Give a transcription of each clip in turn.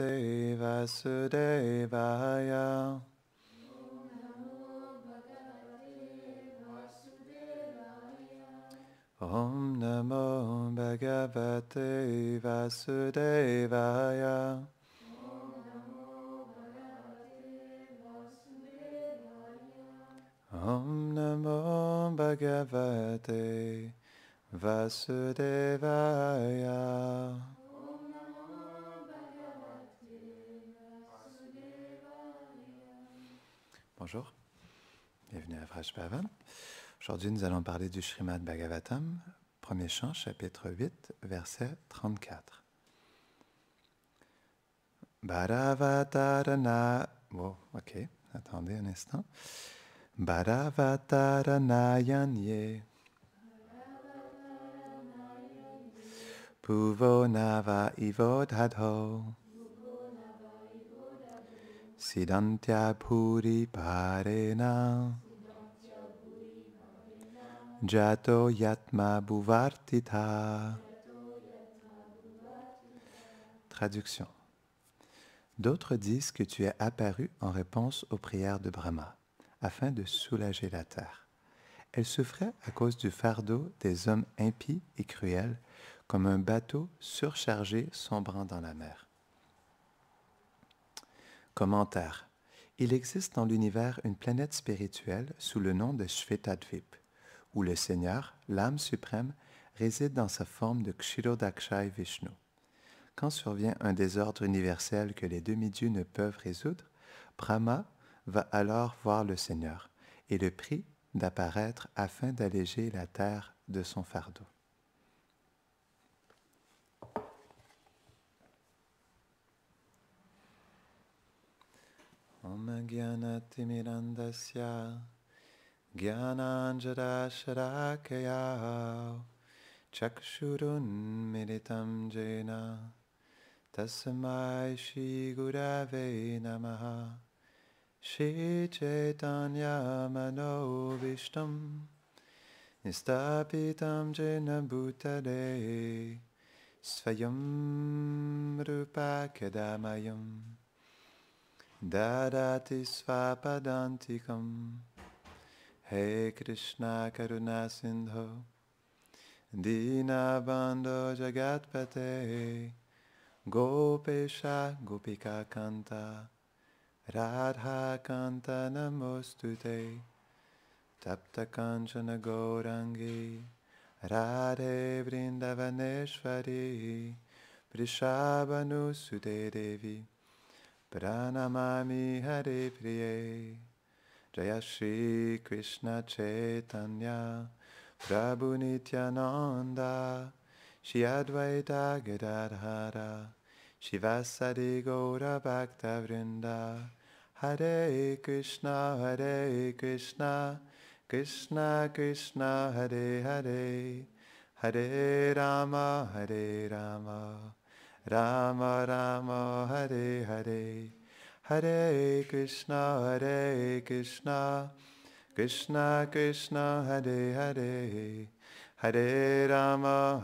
Bhagavate Vasudevaya. Om Namo Bhagavate Vasudevaya. Om Namo Bhagavate Vasudevaya. Bonjour, bienvenue à Vraj Bhavan. Aujourd'hui, nous allons parler du Srimad Bhagavatam, premier chant, chapitre 8, verset 34. Bharavatarana... Oh, ok, attendez un instant. Bharavataranayanye Puvo Nava Ivodhadho Sidantya Puri Parena Jato Yatma Bhuvartita. Traduction. D'autres disent que tu es apparu en réponse aux prières de Brahma, afin de soulager la terre. Elle souffrait à cause du fardeau des hommes impies et cruels, comme un bateau surchargé sombrant dans la mer. Commentaire. Il existe dans l'univers une planète spirituelle sous le nom de Shvetadvip, où le Seigneur, l'âme suprême, réside dans sa forme de Kshirodakshay Vishnu. Quand survient un désordre universel que les demi-dieux ne peuvent résoudre, Brahma va alors voir le Seigneur et le prie d'apparaître afin d'alléger la terre de son fardeau. Om Gyanaatimirandasya Gyananjana Sharakaya Chakshurun Militam Jena Tasmai Shri Gurave Namaha Shri Chaitanya Mano Vishtam Nistapitam Jena Bhutale Svayam Rupa Kedamayam Dadati Svapadantikam He Krishna Karuna Sindho Dinabandho Jagatpate Gopesha Gopika Kanta Radha Kanta Namostute Tapta Kanchana Gaurangi Radhe Vrindavaneshvari Prishabhanu Sute Devi Pranamami Hare Priye Jaya Shri Krishna Chaitanya Prabhu Nityananda Shri Advaita Gadadhara Shivasadi Gaura Bhakta Vrinda Hare Krishna Krishna Krishna Hare Hare Hare Rama Rama Rama Hare Hare Hare Krishna Krishna Krishna Hare Hare Hare Rama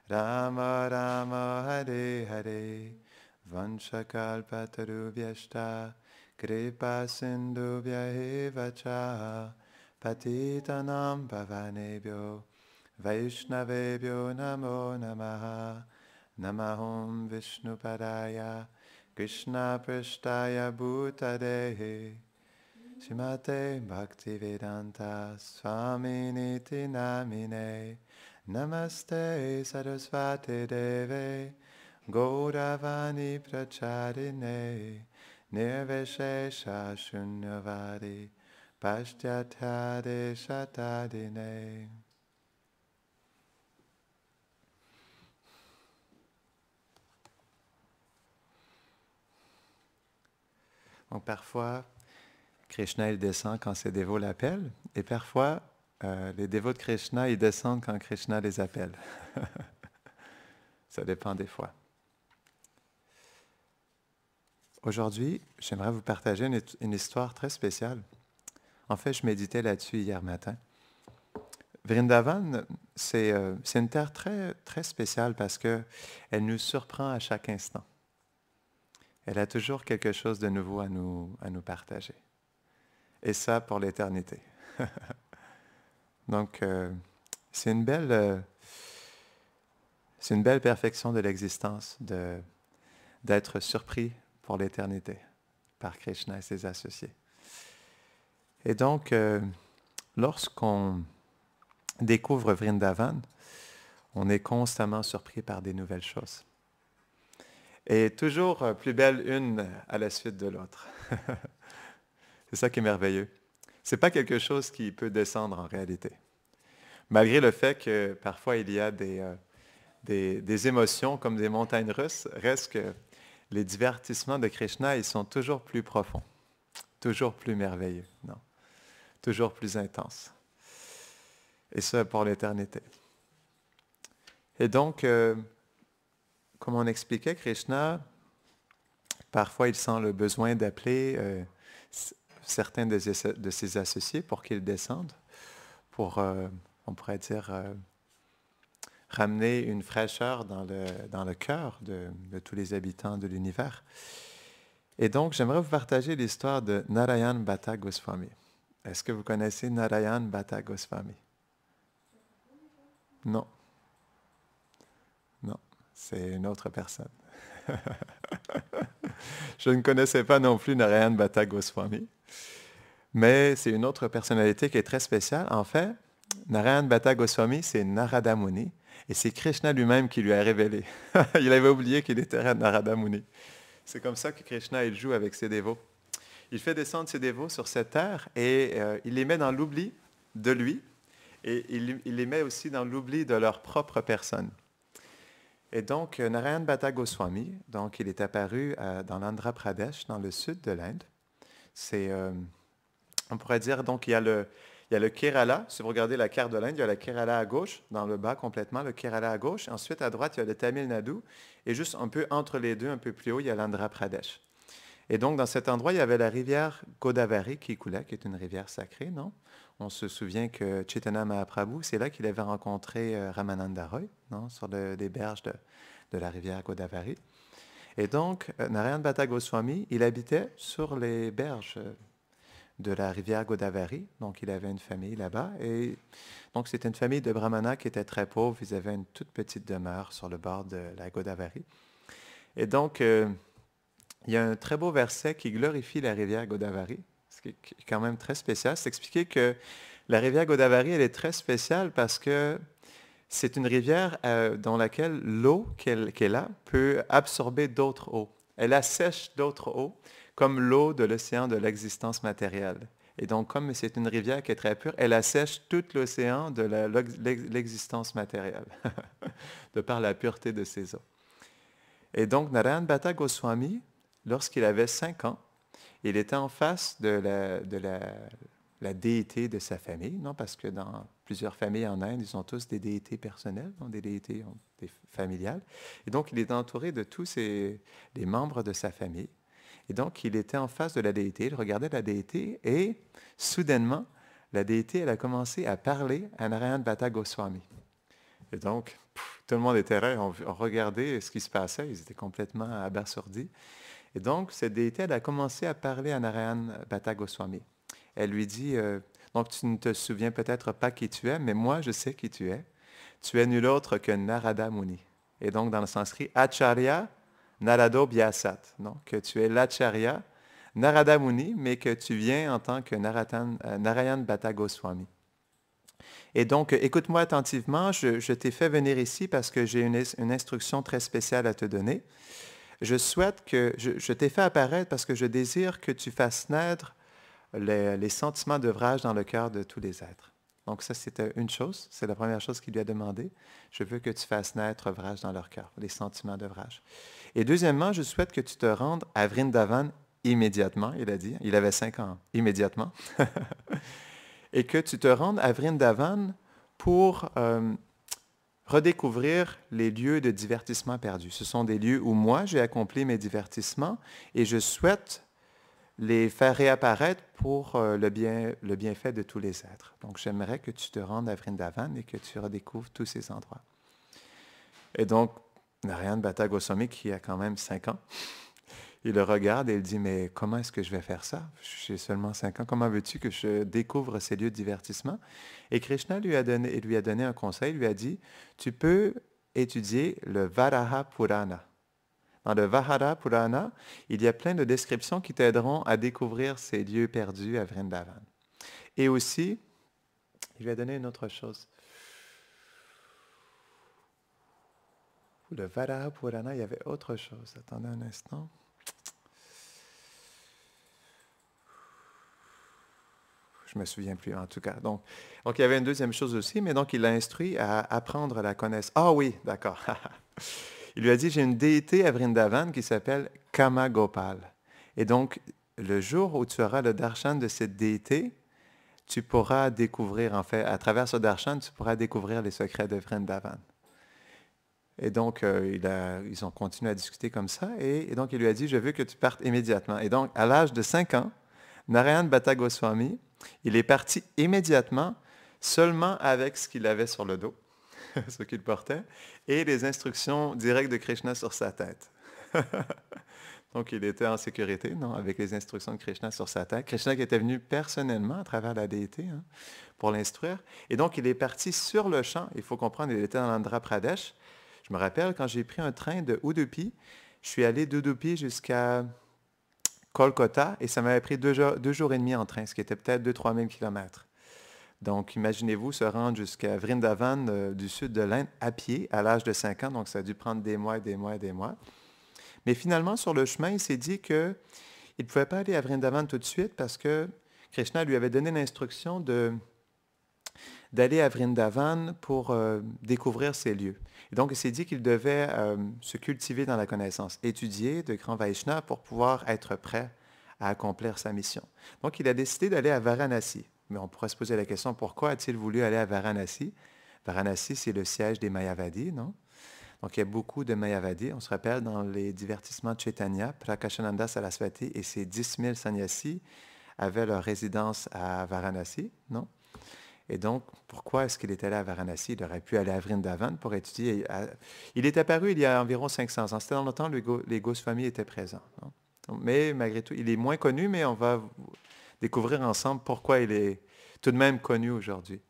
Rama Rama Hare Hare Vanchakalpatarubhyashta Kripa Sindhubhya eva cha Patitanam Pavanebhyo Vaishnavebhyo Namo Namaha Namahom Vishnupadaya Krishna Prishtaya Bhutadehe Srimate Bhaktivedanta Swaminiti Namine Namaste Sarasvati Deve Gauravani Pracharine Nirvishesha Shunyavadi Pashtyatade Shatadine. Donc parfois, Krishna il descend quand ses dévots l'appellent, et parfois, les dévots de Krishna ils descendent quand Krishna les appelle. Ça dépend des fois. Aujourd'hui, j'aimerais vous partager une histoire très spéciale. En fait, je méditais là-dessus hier matin. Vrindavan, c'est une terre très, très spéciale parce qu'elle nous surprend à chaque instant. Elle a toujours quelque chose de nouveau à nous partager. Et ça pour l'éternité. Donc, c'est une belle perfection de l'existence d'être surpris pour l'éternité par Krishna et ses associés. Et donc, lorsqu'on découvre Vrindavan, on est constamment surpris par des nouvelles choses. Et toujours plus belle une à la suite de l'autre. C'est ça qui est merveilleux. Ce n'est pas quelque chose qui peut descendre en réalité. Malgré le fait que parfois il y a des émotions comme des montagnes russes, reste que les divertissements de Krishna, ils sont toujours plus profonds, toujours plus merveilleux, non? Toujours plus intenses. Et ça pour l'éternité. Et donc, comme on expliquait, Krishna, parfois il sent le besoin d'appeler certains de ses associés pour qu'ils descendent, pour, on pourrait dire, ramener une fraîcheur dans le cœur de tous les habitants de l'univers. Et donc, j'aimerais vous partager l'histoire de Narayan Bhatta Goswami. Est-ce que vous connaissez Narayan Bhatta Goswami? Non. Non, c'est une autre personne. Je ne connaissais pas non plus Narayan Bhatta Goswami, mais c'est une autre personnalité qui est très spéciale. En fait, Narayan Bhatta Goswami, c'est Narada Muni, et c'est Krishna lui-même qui lui a révélé. Il avait oublié qu'il était Narada Muni. C'est comme ça que Krishna, il joue avec ses dévots. Il fait descendre ses dévots sur cette terre et il les met dans l'oubli de lui, et il les met aussi dans l'oubli de leur propre personne. Et donc, Narayan Bhatta Goswami, donc, il est apparu dans l'Andhra Pradesh, dans le sud de l'Inde. C'est, on pourrait dire, donc, il y a le Kerala. Si vous regardez la carte de l'Inde, il y a le Kerala à gauche, dans le bas complètement, le Kerala à gauche. Ensuite, à droite, il y a le Tamil Nadu. Et juste un peu entre les deux, un peu plus haut, il y a l'Andhra Pradesh. Et donc, dans cet endroit, il y avait la rivière Godavari qui coulait, qui est une rivière sacrée, non? On se souvient que Chaitanya Mahaprabhu, c'est là qu'il avait rencontré Ramananda Roy, non? Sur les berges de la rivière Godavari. Et donc, Narayan Bhatta Goswami, il habitait sur les berges de la rivière Godavari. Donc, il avait une famille là-bas. Et donc, c'était une famille de brahmanas qui était très pauvre. Ils avaient une toute petite demeure sur le bord de la Godavari. Et donc, il y a un très beau verset qui glorifie la rivière Godavari, ce qui est quand même très spécial. C'est expliqué que la rivière Godavari, elle est très spéciale parce que c'est une rivière dans laquelle l'eau qu'elle a peut absorber d'autres eaux. Elle assèche d'autres eaux, comme l'eau de l'océan de l'existence matérielle. Et donc, comme c'est une rivière qui est très pure, elle assèche tout l'océan de l'existence matérielle, de par la pureté de ses eaux. Et donc, Narayan Bhatta Goswami, lorsqu'il avait 5 ans, il était en face de la déité de sa famille, non? Parce que dans plusieurs familles en Inde, ils ont tous des déités personnelles, non? Des déités familiales. Et donc, il était entouré de tous les membres de sa famille. Et donc, il était en face de la déité, il regardait la déité, et soudainement, la déité, elle a commencé à parler à Narayan Bhatta Goswami. Et donc, tout le monde était là, on regardait ce qui se passait, ils étaient complètement abasourdis. Et donc, cette déité, elle a commencé à parler à Narayan Bhatta Goswami. Elle lui dit, donc tu ne te souviens peut-être pas qui tu es, mais moi, je sais qui tu es. Tu es nul autre que Narada Muni. Et donc, dans le sanskrit, Acharya Narado Vyasat. Donc, que tu es l'Acharya Narada Muni, mais que tu viens en tant que Narayan Bhatta Goswami. Et donc, écoute-moi attentivement, je t'ai fait venir ici parce que j'ai une instruction très spéciale à te donner. Je souhaite que, je t'ai fait apparaître parce que je désire que tu fasses naître les sentiments d'œuvrage dans le cœur de tous les êtres. Donc ça, c'était une chose, c'est la première chose qu'il lui a demandé. Je veux que tu fasses naître œuvrage dans leur cœur, les sentiments d'œuvrage. Et deuxièmement, je souhaite que tu te rendes à Vrindavan immédiatement, il a dit. Il avait 5 ans, immédiatement. Et que tu te rendes à Vrindavan pour redécouvrir les lieux de divertissement perdus. Ce sont des lieux où moi, j'ai accompli mes divertissements et je souhaite les faire réapparaître pour le bienfait de tous les êtres. Donc, j'aimerais que tu te rendes à Vrindavan et que tu redécouvres tous ces endroits. Et donc, Narayan Bhatta Goswami, qui a quand même 5 ans, Il le regarde et il dit, mais comment est-ce que je vais faire ça? J'ai seulement 5 ans. Comment veux-tu que je découvre ces lieux de divertissement? Et Krishna lui a donné un conseil, lui a dit, tu peux étudier le Varaha Purana. Dans le Varaha Purana, il y a plein de descriptions qui t'aideront à découvrir ces lieux perdus à Vrindavan. Et aussi, il lui a donné une autre chose. Le Varaha Purana, il y avait autre chose. Attendez un instant. Je me souviens plus en tout cas. Donc, il y avait une deuxième chose aussi, mais donc il l'a instruit à apprendre la connaissance. Ah oui, d'accord. Il lui a dit, j'ai une déité à Vrindavan qui s'appelle Kama Gopal. Et donc, le jour où tu auras le darshan de cette déité, tu pourras découvrir, en fait, à travers ce darshan, tu pourras découvrir les secrets de Vrindavan. Et donc, ils ont continué à discuter comme ça. Et donc, il lui a dit, je veux que tu partes immédiatement. Et donc, à l'âge de 5 ans, Narayan Bhatta Goswami, il est parti immédiatement, seulement avec ce qu'il avait sur le dos, ce qu'il portait, et les instructions directes de Krishna sur sa tête. Donc, il était en sécurité, non, avec les instructions de Krishna sur sa tête. Krishna qui était venu personnellement à travers la déité pour l'instruire. Et donc, il est parti sur le champ. Il faut comprendre, il était dans l'Andhra Pradesh. Je me rappelle, quand j'ai pris un train de Udupi, je suis allé d'Udupi jusqu'à Kolkata et ça m'avait pris 2 jours et demi en train, ce qui était peut-être 2-3 000 kilomètres. Donc, imaginez-vous se rendre jusqu'à Vrindavan du sud de l'Inde à pied à l'âge de 5 ans. Donc, ça a dû prendre des mois et des mois et des mois. Mais finalement, sur le chemin, il s'est dit qu'il ne pouvait pas aller à Vrindavan tout de suite parce que Krishna lui avait donné l'instruction d'aller à Vrindavan pour découvrir ces lieux. Et donc, il s'est dit qu'il devait se cultiver dans la connaissance, étudier de grands Vaishnavas pour pouvoir être prêt à accomplir sa mission. Donc, il a décidé d'aller à Varanasi. Mais on pourrait se poser la question, pourquoi a-t-il voulu aller à Varanasi? Varanasi, c'est le siège des Mayavadis, non? Donc, il y a beaucoup de Mayavadis. On se rappelle dans les divertissements de Chaitanya, Prakashananda Saraswati et ses 10 000 sannyasis avaient leur résidence à Varanasi, non? Et donc, pourquoi est-ce qu'il est allé à Varanasi? Il aurait pu aller à Vrindavan pour étudier. Il est apparu il y a environ 500 ans. C'était dans le temps où les Goswamis étaient présents, non? Mais malgré tout, il est moins connu, mais on va découvrir ensemble pourquoi il est tout de même connu aujourd'hui.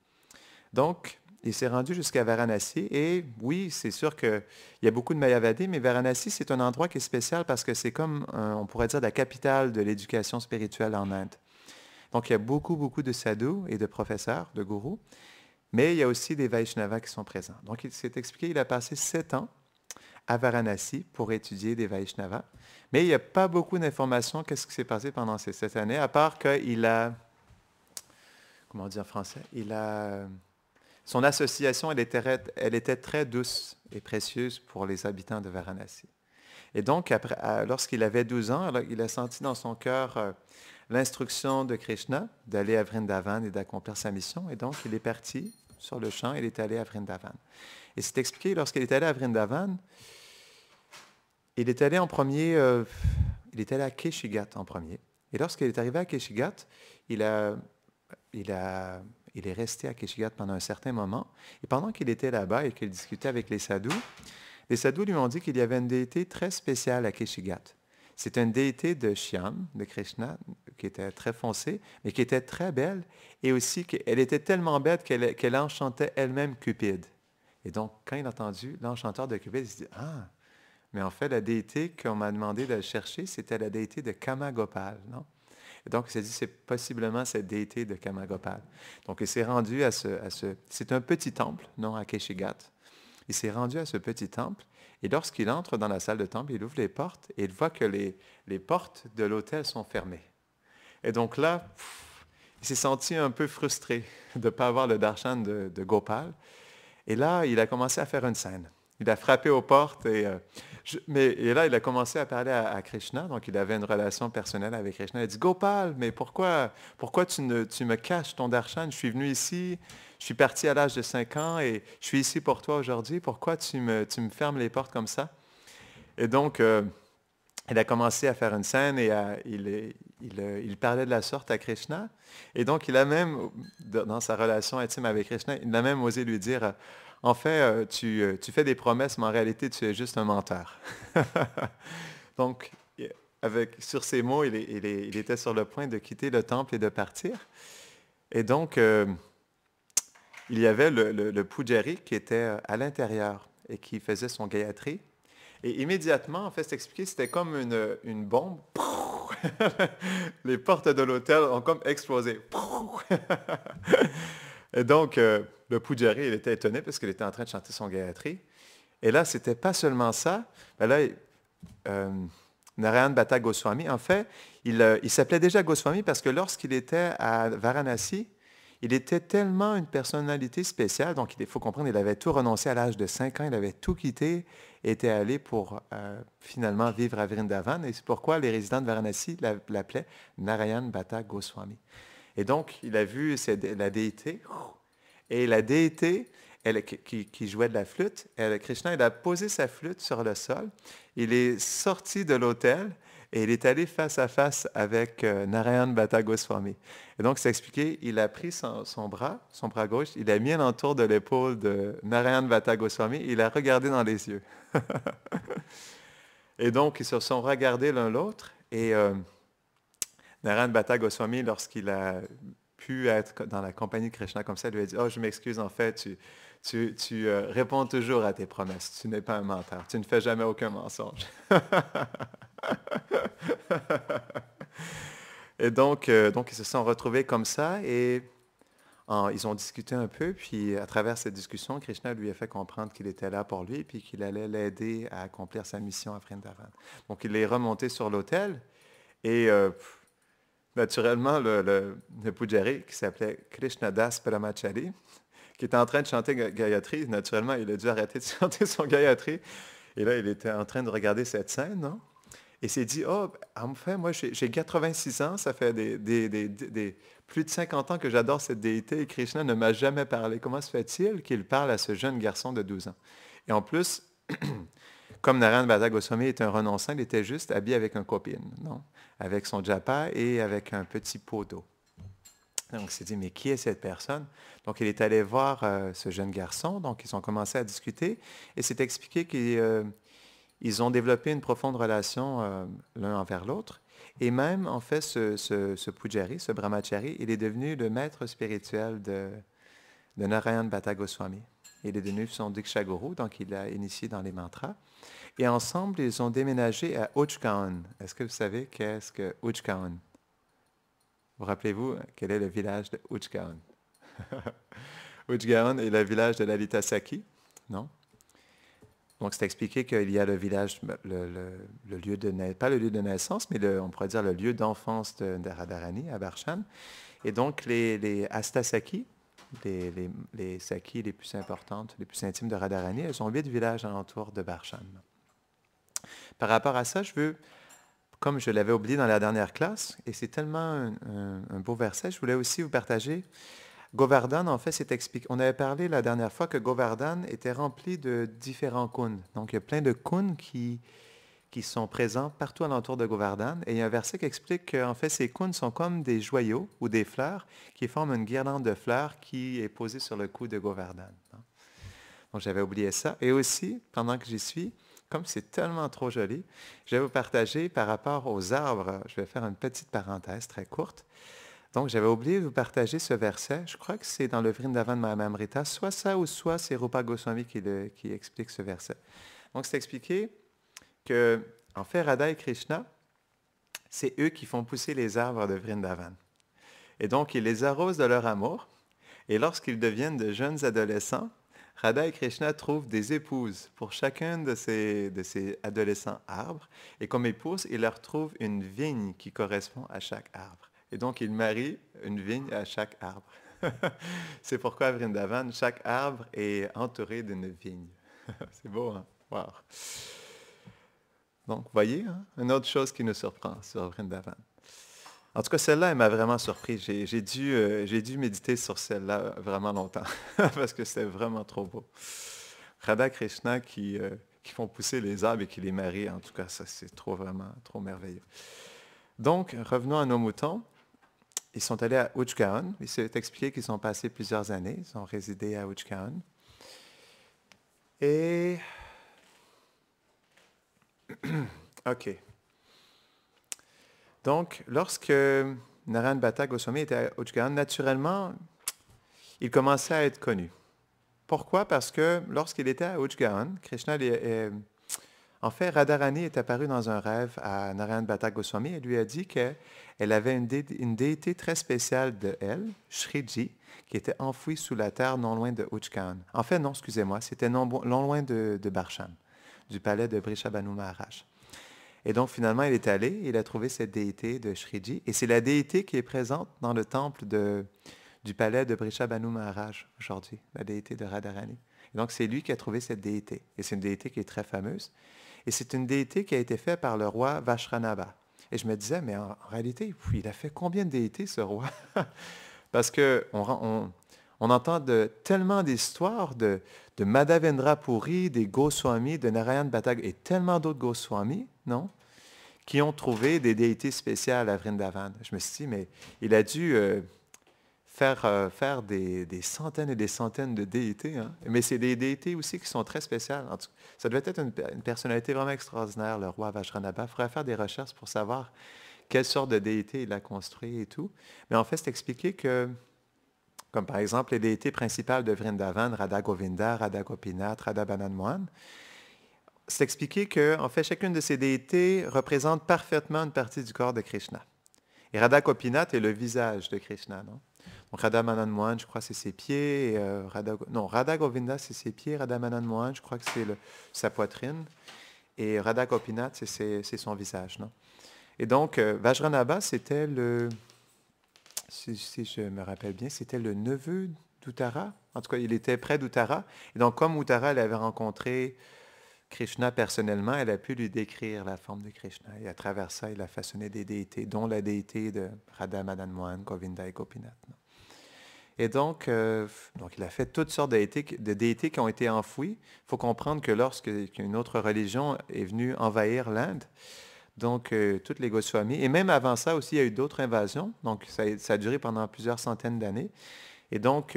Donc, il s'est rendu jusqu'à Varanasi et oui, c'est sûr qu'il y a beaucoup de Mayavadis, mais Varanasi, c'est un endroit qui est spécial parce que c'est comme, on pourrait dire, la capitale de l'éducation spirituelle en Inde. Donc, il y a beaucoup, beaucoup de sadhus et de professeurs, de gourous, mais il y a aussi des Vaishnavas qui sont présents. Donc, il s'est expliqué, il a passé 7 ans à Varanasi pour étudier des Vaishnavas, mais il n'y a pas beaucoup d'informations qu'est-ce qui s'est passé pendant ces 7 années, à part qu'il a, comment on dit en français, son association, elle était très douce et précieuse pour les habitants de Varanasi. Et donc, lorsqu'il avait 12 ans, alors, il a senti dans son cœur l'instruction de Krishna d'aller à Vrindavan et d'accomplir sa mission. Et donc, il est parti sur le champ, il est allé à Vrindavan. Et c'est expliqué, lorsqu'il est allé à Vrindavan, il est allé en premier, il est allé à Keshigat en premier. Et lorsqu'il est arrivé à Keshigat, il est resté à Keshigat pendant un certain moment. Et pendant qu'il était là-bas et qu'il discutait avec les sadhus lui ont dit qu'il y avait une déité très spéciale à Keshigat. C'est une déité de Shyam, de Krishna, qui était très foncée, mais qui était très belle. Et aussi, qu'elle était tellement belle qu'elle enchantait elle-même Cupide. Et donc, quand il a entendu l'enchanteur de Cupide, il s'est dit, « Ah, mais en fait, la déité qu'on m'a demandé de chercher, c'était la déité de Kama Gopal, non? » Et donc, il s'est dit, c'est possiblement cette déité de Kama Gopal. Donc, il s'est rendu à c'est un petit temple, non, à Keshigat. Il s'est rendu à ce petit temple, et lorsqu'il entre dans la salle de temple, il ouvre les portes, et il voit que les portes de l'autel sont fermées. Et donc là, il s'est senti un peu frustré de ne pas avoir le darshan de Gopal. Et là, il a commencé à faire une scène. Il a frappé aux portes, et là, il a commencé à parler à Krishna, donc il avait une relation personnelle avec Krishna. Il a dit, « Gopal, mais pourquoi tu me caches ton darshan? Je suis venu ici, je suis parti à l'âge de 5 ans et je suis ici pour toi aujourd'hui. Pourquoi tu me fermes les portes comme ça? » Et donc, il a commencé à faire une scène et il parlait de la sorte à Krishna. Et donc, il a même, dans sa relation intime avec Krishna, il a même osé lui dire, « En fait, tu fais des promesses, mais en réalité, tu es juste un menteur. » Donc, sur ces mots, il était sur le point de quitter le temple et de partir. Et donc, il y avait le pujari qui était à l'intérieur et qui faisait son gayatri. Et immédiatement, en fait, c'est expliqué, c'était comme une bombe. Les portes de l'hôtel ont comme explosé. Et donc, le pujari, il était étonné parce qu'il était en train de chanter son gayatri. Et là, c'était pas seulement ça. Ben là, Narayan Bhatta Goswami, en fait, il s'appelait déjà Goswami parce que lorsqu'il était à Varanasi, il était tellement une personnalité spéciale, donc il faut comprendre, il avait tout renoncé à l'âge de 5 ans, il avait tout quitté et était allé pour finalement vivre à Vrindavan. Et c'est pourquoi les résidents de Varanasi l'appelaient Narayan Bhatta Goswami. Et donc, il a vu la déité, et la déité, qui jouait de la flûte, Krishna, il a posé sa flûte sur le sol, il est sorti de l'autel, et il est allé face à face avec Narayan Bhatta Goswami. Et donc, c'est expliqué, il a pris son bras gauche, il a mis l'entour de l'épaule de Narayan Bhatta Goswami, il a regardé dans les yeux. Et donc, ils se sont regardés l'un l'autre, et Narayan Bhatta Goswami, lorsqu'il a pu être dans la compagnie de Krishna comme ça, lui a dit, « Oh, je m'excuse, en fait, tu réponds toujours à tes promesses, tu n'es pas un menteur, tu ne fais jamais aucun mensonge. » Et donc, ils se sont retrouvés comme ça et ils ont discuté un peu, puis à travers cette discussion, Krishna lui a fait comprendre qu'il était là pour lui, puis qu'il allait l'aider à accomplir sa mission à Vrindavan. Donc, il est remonté sur l'autel et naturellement, le pujari qui s'appelait Krishnadas Paramachari, qui était en train de chanter Gayatri, naturellement, il a dû arrêter de chanter son Gayatri. Et là, il était en train de regarder cette scène, non? Et s'est dit, oh, en fait, moi, j'ai 86 ans, ça fait plus de 50 ans que j'adore cette déité et Krishna ne m'a jamais parlé. Comment se fait-il qu'il parle à ce jeune garçon de 12 ans? Et en plus, comme Narayan Bhatta Goswami est un renonçant, il était juste habillé avec un copine, non? Avec son japa et avec un petit pot d'eau. Donc, il s'est dit, mais qui est cette personne? Donc, il est allé voir ce jeune garçon. Donc, ils ont commencé à discuter et c'est expliqué qu'ils ont développé une profonde relation l'un envers l'autre. Et même, en fait, ce pujari, ce brahmachari, il est devenu le maître spirituel de Narayan Bhatta Goswami. Il est devenu son Diksha Guru, donc il l'a initié dans les mantras. Et ensemble, ils ont déménagé à Ujjain. Est-ce que vous savez qu'est-ce que Ujjain? Vous rappelez-vous quel est le village de Ujjain? Ujjain est le village de Lalita Sakhi, non? Donc, c'est expliqué qu'il y a le village, le lieu de pas le lieu de naissance, mais on pourrait dire le lieu d'enfance de Radharani à Barshan. Et donc, les Astasakhi, les Sakhi les plus importantes, les plus intimes de Radharani, elles ont 8 villages alentour de Barshan. Par rapport à ça, comme je l'avais oublié dans la dernière classe, et c'est tellement un beau verset, je voulais aussi vous partager. Govardhan, en fait, c'est expliqué. On avait parlé la dernière fois que Govardhan était rempli de différents kunds. Donc, il y a plein de kunds qui sont présents partout alentour de Govardhan. Et il y a un verset qui explique qu'en fait, ces kunds sont comme des joyaux ou des fleurs qui forment une guirlande de fleurs qui est posée sur le cou de Govardhan. Donc, j'avais oublié ça. Et aussi, pendant que j'y suis, comme c'est tellement trop joli, je vais vous partager par rapport aux arbres. Je vais faire une petite parenthèse très courte. Donc, j'avais oublié de vous partager ce verset. Je crois que c'est dans le Vrindavan Mahamamrita. Soit ça ou soit c'est Rupa Goswami qui explique ce verset. Donc, c'est expliqué que, en fait, Radha et Krishna, c'est eux qui font pousser les arbres de Vrindavan. Et donc, ils les arrosent de leur amour. Et lorsqu'ils deviennent de jeunes adolescents, Radha et Krishna trouvent des épouses pour chacun de ces adolescents arbres. Et comme épouse, ils leur trouvent une vigne qui correspond à chaque arbre. Et donc, ils marient une vigne à chaque arbre. C'est pourquoi à Vrindavan, chaque arbre est entouré d'une vigne. C'est beau, hein? Wow. Donc, voyez, hein? Une autre chose qui nous surprend sur Vrindavan. En tout cas, celle-là, elle m'a vraiment surpris. J'ai dû méditer sur celle-là vraiment longtemps, parce que c'était vraiment trop beau. Radha Krishna qui font pousser les arbres et qui les marient, en tout cas, ça, c'est vraiment trop merveilleux. Donc, revenons à nos moutons. Ils sont allés à Ujjain. Il s'est expliqué qu'ils ont passé plusieurs années. Ils ont résidé à Ujjain. Et... OK. Donc, lorsque Narayan Bhatta Goswami était à Ujjain, naturellement, il commençait à être connu. Pourquoi? Parce que lorsqu'il était à Ujjain, en fait, Radharani est apparue dans un rêve à Narayan Bhatta Goswami et lui a dit qu'elle avait une déité très spéciale de elle, Shriji, qui était enfouie sous la terre non loin de Ujjain. En fait, non, excusez-moi, c'était non loin de Barsham, du palais de Vrishabhanu Maharaj. Et donc, finalement, il est allé, il a trouvé cette déité de Shriji, et c'est la déité qui est présente dans le temple du palais de Vrishabhanu Maharaj aujourd'hui, la déité de Radharani. Et donc, c'est lui qui a trouvé cette déité, et c'est une déité qui est très fameuse. Et c'est une déité qui a été faite par le roi Vashranava. Et je me disais, mais en réalité, il a fait combien de déités, ce roi? Parce qu'on entend tellement d'histoires de Madhavendra Puri, des Goswamis, de Narayan Bhatta, et tellement d'autres Goswamis, non? Qui ont trouvé des déités spéciales à Vrindavan. Je me suis dit, mais il a dû faire des centaines et des centaines de déités. Hein? Mais c'est des déités aussi qui sont très spéciales. En tout cas, ça devait être une personnalité vraiment extraordinaire, le roi Vashranava. Il faudrait faire des recherches pour savoir quelle sorte de déité il a construit et tout. Mais en fait, c'est expliqué que, comme par exemple les déités principales de Vrindavan, Radha Govinda, Radha Gopinath, Radha Madan Mohan, c'est expliqué que, en fait, chacune de ces déités représente parfaitement une partie du corps de Krishna. Et Radha Gopinath est le visage de Krishna, non? Donc Radha Madan Mohan, je crois que c'est ses pieds. Et, Radha Govinda, c'est ses pieds. Radha Madan Mohan, je crois que c'est sa poitrine. Et Radha Gopinath, c'est son visage, non? Et donc, Vajranabha, c'était si je me rappelle bien, c'était le neveu d'Uttara. En tout cas, il était près d'Uttara. Et donc, comme Uttara l'avait rencontré Krishna personnellement, elle a pu lui décrire la forme de Krishna. Et à travers ça, il a façonné des déités, dont la déité de Radha Madan Mohan, Govinda et Gopinath. Non? Et donc, il a fait toutes sortes de déités qui ont été enfouies. Il faut comprendre que lorsqu'une autre religion est venue envahir l'Inde, donc toutes les Goswamis, et même avant ça aussi, il y a eu d'autres invasions. Donc, ça a duré pendant plusieurs centaines d'années. Et donc,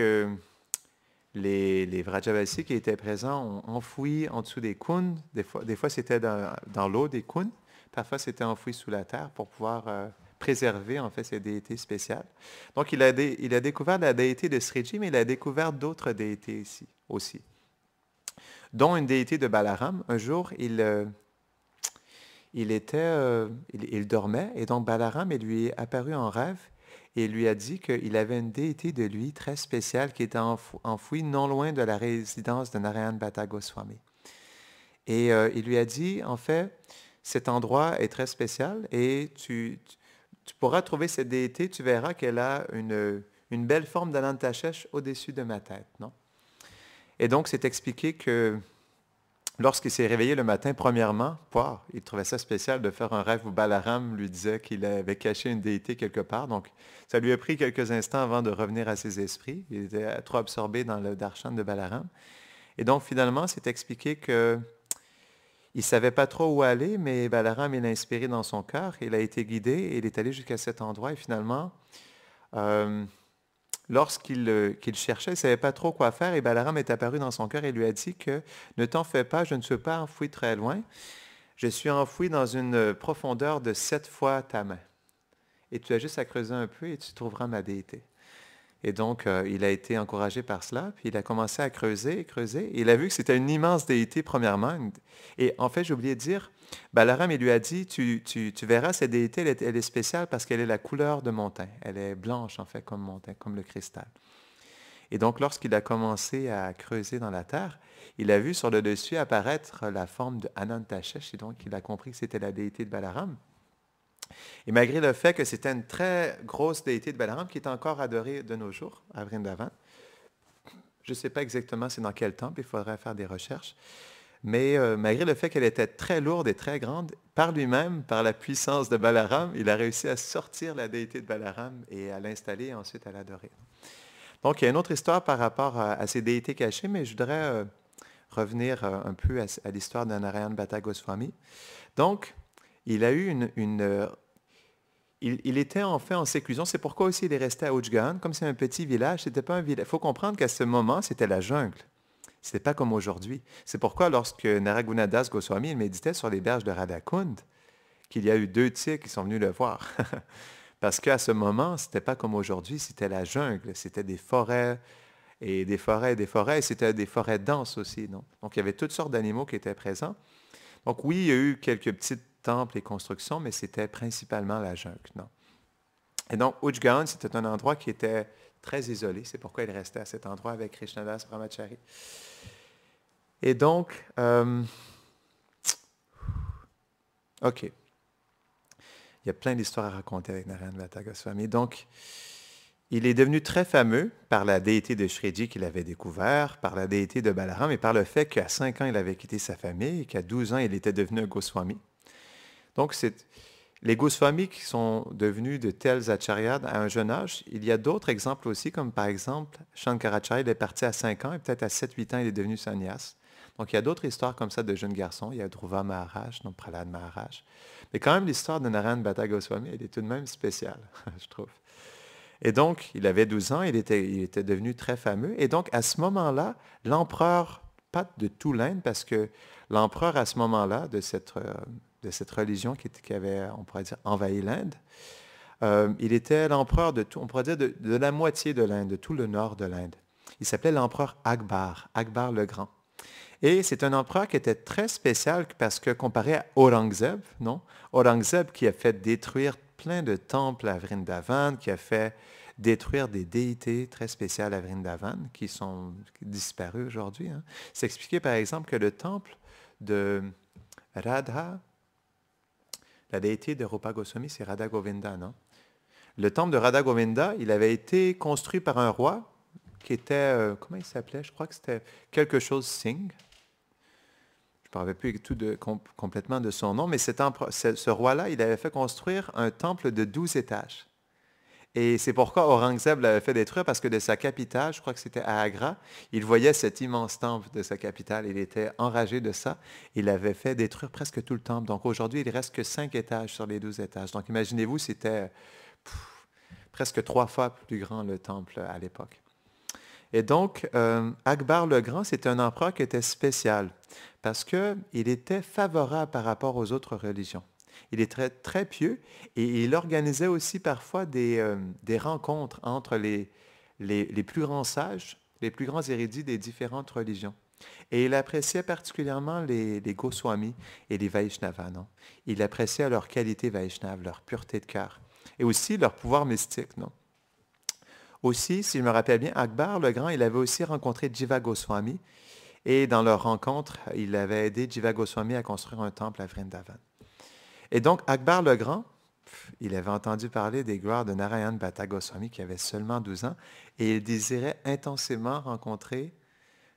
les Vrajavasi qui étaient présents ont enfoui en dessous des kunds. Des fois c'était dans l'eau des kunds. Parfois, c'était enfoui sous la terre pour pouvoir préserver, en fait, ces déités spéciales. Donc, il a découvert la déité de Sriji, mais il a découvert d'autres déités ici aussi, dont une déité de Balaram. Un jour, il dormait, et donc Balaram lui est apparu en rêve et lui a dit qu'il avait une déité de lui très spéciale qui était enfouie non loin de la résidence de Narayan Bhatta Goswami. Et il lui a dit, en fait, cet endroit est très spécial et tu pourras trouver cette déité, tu verras qu'elle a une belle forme d'Anantashesh au-dessus de ma tête, non? Et donc, c'est expliqué que lorsqu'il s'est réveillé le matin, premièrement, il trouvait ça spécial de faire un rêve où Balaram lui disait qu'il avait caché une déité quelque part. Donc, ça lui a pris quelques instants avant de revenir à ses esprits. Il était trop absorbé dans le darshan de Balaram. Et donc, finalement, c'est expliqué qu'il ne savait pas trop où aller, mais Balaram, il l'a inspiré dans son cœur. Il a été guidé et il est allé jusqu'à cet endroit. Et finalement, lorsqu'il cherchait, il ne savait pas trop quoi faire, et Balaram est apparu dans son cœur et lui a dit que « Ne t'en fais pas, je ne suis pas enfoui très loin. Je suis enfoui dans une profondeur de 7 fois ta main. Et tu as juste à creuser un peu et tu trouveras ma déité. » Et donc, il a été encouragé par cela, puis il a commencé à creuser, creuser. Et il a vu que c'était une immense déité, premièrement. Et en fait, j'ai oublié de dire, Balaram, il lui a dit, tu verras, cette déité, elle est spéciale parce qu'elle est la couleur de mon teint. Elle est blanche, en fait, comme mon teint, comme le cristal. Et donc, lorsqu'il a commencé à creuser dans la terre, il a vu sur le dessus apparaître la forme de Anantashesh, et donc il a compris que c'était la déité de Balaram. Et malgré le fait que c'était une très grosse déité de Balaram qui est encore adorée de nos jours à Vrindavan, je ne sais pas exactement c'est dans quel temple, il faudrait faire des recherches, mais malgré le fait qu'elle était très lourde et très grande, par lui-même, par la puissance de Balaram, il a réussi à sortir la déité de Balaram et à l'installer et ensuite à l'adorer. Donc, il y a une autre histoire par rapport à ces déités cachées, mais je voudrais revenir un peu à l'histoire de Narayan Bhatta Goswami. Donc, il a eu il était en fait en séclusion. C'est pourquoi aussi il est resté à Ujjain. Comme c'est un petit village, c'était pas un village. Il faut comprendre qu'à ce moment, c'était la jungle. Ce n'était pas comme aujourd'hui. C'est pourquoi lorsque Naragunadas Goswami il méditait sur les berges de Radhakund, qu'il y a eu 2 tigres qui sont venus le voir. Parce qu'à ce moment, ce n'était pas comme aujourd'hui, c'était la jungle, c'était des forêts et des forêts et des forêts, et c'était des forêts denses aussi. Non? Donc, il y avait toutes sortes d'animaux qui étaient présents. Donc, oui, il y a eu quelques petits temples et constructions, mais c'était principalement la jungle. Non? Et donc, Ujgaon, c'était un endroit qui était très isolé. C'est pourquoi il restait à cet endroit avec Krishnadas Brahmachari. Et donc, OK. Il y a plein d'histoires à raconter avec Narayana Bhatta Goswami. Donc, il est devenu très fameux par la déité de Shriji qu'il avait découvert, par la déité de Balaram, et par le fait qu'à 5 ans, il avait quitté sa famille et qu'à 12 ans, il était devenu un Goswami. Donc, les Goswamis qui sont devenus de tels acharyas à un jeune âge, il y a d'autres exemples aussi, comme par exemple, Shankaracharya, il est parti à 5 ans et peut-être à 7-8 ans, il est devenu sannyas. Donc, il y a d'autres histoires comme ça de jeunes garçons. Il y a Dhruva Maharaj, donc Prahlad Maharaj. Mais quand même, l'histoire de Narayana Bhatta Goswami, elle est tout de même spéciale, je trouve. Et donc, il avait 12 ans, il était devenu très fameux. Et donc, à ce moment-là, l'empereur, pas de tout l'Inde, parce que l'empereur, à ce moment-là, de cette religion qui avait, on pourrait dire, envahi l'Inde, il était l'empereur de tout, on pourrait dire, de la moitié de l'Inde, de tout le nord de l'Inde. Il s'appelait l'empereur Akbar, Akbar le Grand. Et c'est un empereur qui était très spécial parce que comparé à Aurangzeb, non? Aurangzeb qui a fait détruire plein de temples à Vrindavan, qui a fait détruire des déités très spéciales à Vrindavan, qui sont disparues aujourd'hui. Hein. C'est expliqué par exemple que le temple de Radha, la déité de Rupa Goswami, c'est Radha Govinda, non? Le temple de Radha Govinda, il avait été construit par un roi qui était, comment il s'appelait? Je crois que c'était quelque chose Singh. Je ne me rappelle plus complètement de son nom, mais ce roi-là, il avait fait construire un temple de 12 étages. Et c'est pourquoi Aurangzeb l'avait fait détruire, parce que de sa capitale, je crois que c'était à Agra, il voyait cet immense temple de sa capitale. Il était enragé de ça. Il avait fait détruire presque tout le temple. Donc aujourd'hui, il ne reste que 5 étages sur les 12 étages. Donc imaginez-vous, c'était presque 3 fois plus grand le temple à l'époque. Et donc, Akbar le Grand, c'était un empereur qui était spécial parce qu'il était favorable par rapport aux autres religions. Il était très pieux et il organisait aussi parfois des rencontres entre les plus grands sages, les plus grands érudits des différentes religions. Et il appréciait particulièrement les Goswamis et les Vaishnavas. Non? Il appréciait leur qualité Vaishnave, leur pureté de cœur et aussi leur pouvoir mystique. Non? Aussi, si je me rappelle bien, Akbar le Grand, il avait aussi rencontré Jiva Goswami et dans leur rencontre, il avait aidé Jiva Goswami à construire un temple à Vrindavan. Et donc, Akbar le Grand, il avait entendu parler des gloires de Narayana Bhatta Goswami qui avait seulement 12 ans et il désirait intensément rencontrer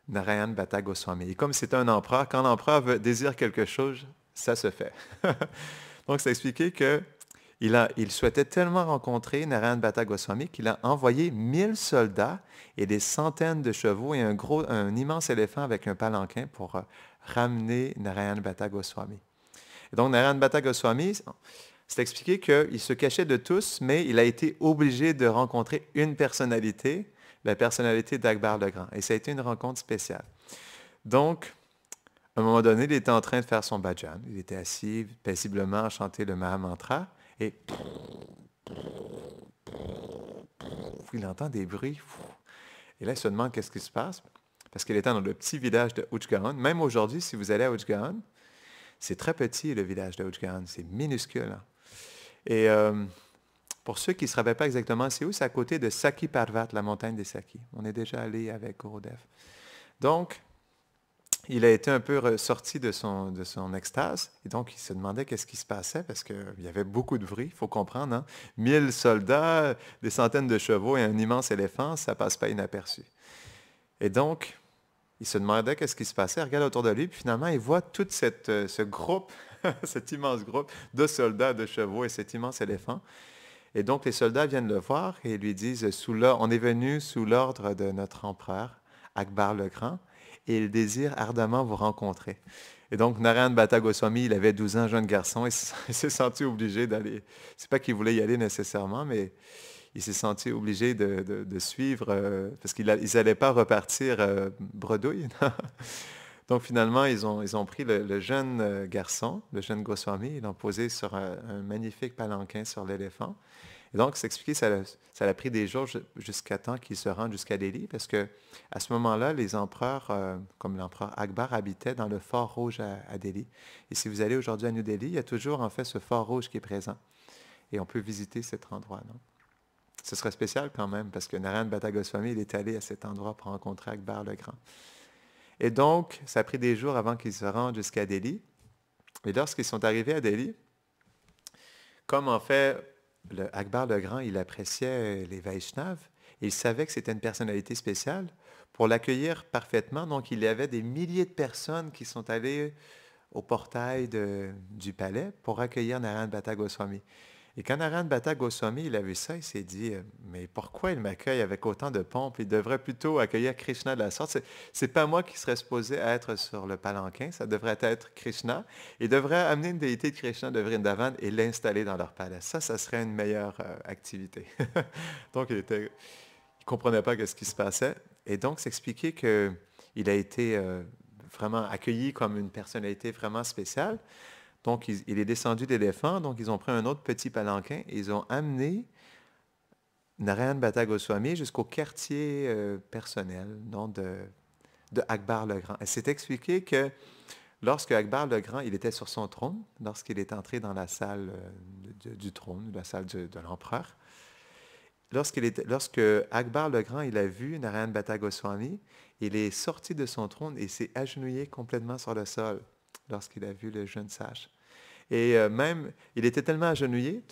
Narayana Bhatta Goswami. Et comme c'est un empereur, quand l'empereur désire quelque chose, ça se fait. Donc, ça expliquait que il souhaitait tellement rencontrer Narayana Bhatta Goswami qu'il a envoyé 1000 soldats et des centaines de chevaux et un immense éléphant avec un palanquin pour ramener Narayana Bhatta Goswami. Et donc, Narayana Bhatta Goswami, c'est expliqué qu'il se cachait de tous, mais il a été obligé de rencontrer une personnalité, la personnalité d'Akbar le Grand. Et ça a été une rencontre spéciale. Donc, à un moment donné, il était en train de faire son bhajan. Il était assis paisiblement à chanter le Mahamantra. Et il entend des bruits. Et là, il se demande qu'est-ce qui se passe. Parce qu'il était dans le petit village de Ujgaon. Même aujourd'hui, si vous allez à Ujgaon, c'est très petit, le village de Ujgaon. C'est minuscule. Hein. Et pour ceux qui ne se rappellent pas exactement c'est où, c'est à côté de Saki Parvat, la montagne des Sakis. On est déjà allé avec Gurudev. Donc, il a été un peu sorti de son extase, et donc il se demandait qu'est-ce qui se passait, parce qu'il y avait beaucoup de bruit, il faut comprendre. Hein? 1000 soldats, des centaines de chevaux et un immense éléphant, ça ne passe pas inaperçu. Et donc, il se demandait qu'est-ce qui se passait, il regarde autour de lui, puis finalement, il voit tout ce groupe, cet immense groupe de soldats, de chevaux et cet immense éléphant. Et donc, les soldats viennent le voir et lui disent, on est venu sous l'ordre de notre empereur, Akbar le Grand, et il désire ardemment vous rencontrer. Et donc, Narayana Bhatta Goswami, il avait 12 ans, jeune garçon, et il s'est senti obligé d'aller. C'est pas qu'il voulait y aller nécessairement, mais il s'est senti obligé de suivre, parce qu'ils n'allaient pas repartir bredouille. Donc finalement, ils ont pris le jeune garçon, le jeune Goswami, ils l'ont posé sur un magnifique palanquin sur l'éléphant. Et donc, s'expliquer, ça a pris des jours jusqu'à temps qu'ils se rendent jusqu'à Delhi, parce que à ce moment-là, les empereurs, comme l'empereur Akbar, habitaient dans le fort rouge à Delhi. Et si vous allez aujourd'hui à New Delhi, il y a toujours en fait ce fort rouge qui est présent. Et on peut visiter cet endroit, non? Ce serait spécial quand même, parce que Narayana Bhatta Goswami, il est allé à cet endroit pour rencontrer Akbar le Grand. Et donc, ça a pris des jours avant qu'ils se rendent jusqu'à Delhi. Et lorsqu'ils sont arrivés à Delhi, comme en fait, le Akbar le Grand, il appréciait les Vaishnavas, il savait que c'était une personnalité spéciale. Pour l'accueillir parfaitement, donc il y avait des milliers de personnes qui sont allées au portail du palais pour accueillir Narayana Bhatta Goswami. Et quand Narayana Bhatta Goswami, il a vu ça, il s'est dit, mais pourquoi il m'accueille avec autant de pompe? Il devrait plutôt accueillir Krishna de la sorte. C'est pas moi qui serais supposé être sur le palanquin, ça devrait être Krishna. Il devrait amener une déité de Krishna de Vrindavan et l'installer dans leur palais. Ça serait une meilleure activité. Donc, il comprenait pas ce qui se passait. Et donc, s'expliquer qu'il a été vraiment accueilli comme une personnalité vraiment spéciale. Donc, il est descendu d'éléphant, donc ils ont pris un autre petit palanquin et ils ont amené Narayana Bhatta Goswami jusqu'au quartier personnel non, de Akbar le Grand. Et c'est expliqué que lorsque Akbar le Grand, il était sur son trône, lorsqu'il est entré dans la salle du trône, la salle de l'empereur, lorsque Akbar le Grand, il a vu Narayana Bhatta Goswami, il est sorti de son trône et s'est agenouillé complètement sur le sol lorsqu'il a vu le jeune sage. Et même, il était tellement agenouillé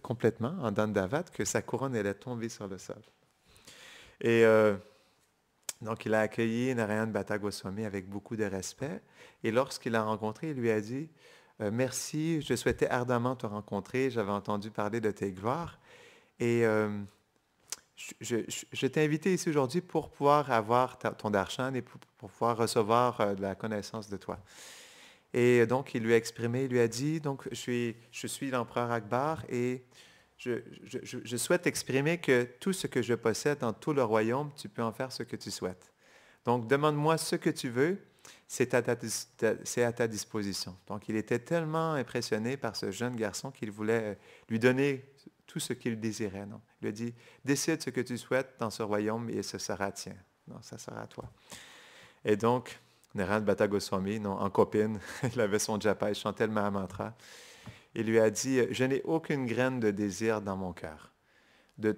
complètement en Dandavat que sa couronne allait tomber sur le sol. Et donc, il a accueilli Narayana Bhatta Goswami avec beaucoup de respect. Et lorsqu'il l'a rencontré, il lui a dit merci, je souhaitais ardemment te rencontrer, j'avais entendu parler de tes gloires. Et je t'ai invité ici aujourd'hui pour pouvoir avoir ton darshan et pour pouvoir recevoir de la connaissance de toi. Et donc, il lui a exprimé, il lui a dit, donc, je suis l'empereur Akbar et je souhaite exprimer que tout ce que je possède dans tout le royaume, tu peux en faire ce que tu souhaites. Donc, demande-moi ce que tu veux, c'est à ta disposition. Donc, il était tellement impressionné par ce jeune garçon qu'il voulait lui donner tout ce qu'il désirait. Non? Il lui a dit, décide ce que tu souhaites dans ce royaume et ce sera tien. Non, ça sera à toi. Et donc, Narayana Bhatta Goswami, non, en copine, il avait son japa, il chantait le Mahamantra. Il lui a dit, je n'ai aucune graine de désir dans mon cœur, de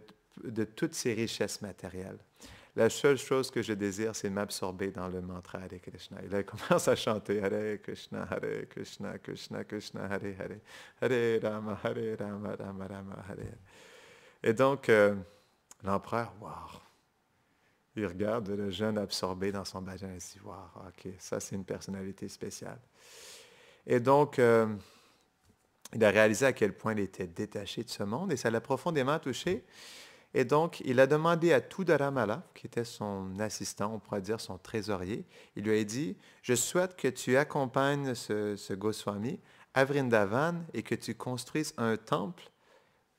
toutes ces richesses matérielles. La seule chose que je désire, c'est m'absorber dans le mantra Hare Krishna. Et là, il commence à chanter Hare Krishna, Krishna Krishna, Hare Hare, Hare Rama, Rama Rama, Hare. Et donc, l'empereur, wow! Il regarde le jeune absorbé dans son bhajan et se dit, wow, ok, ça c'est une personnalité spéciale. Et donc, il a réalisé à quel point il était détaché de ce monde et ça l'a profondément touché. Et donc, il a demandé à Tudaramala, qui était son assistant, on pourrait dire son trésorier, il lui a dit, je souhaite que tu accompagnes ce Goswami à Vrindavan et que tu construises un temple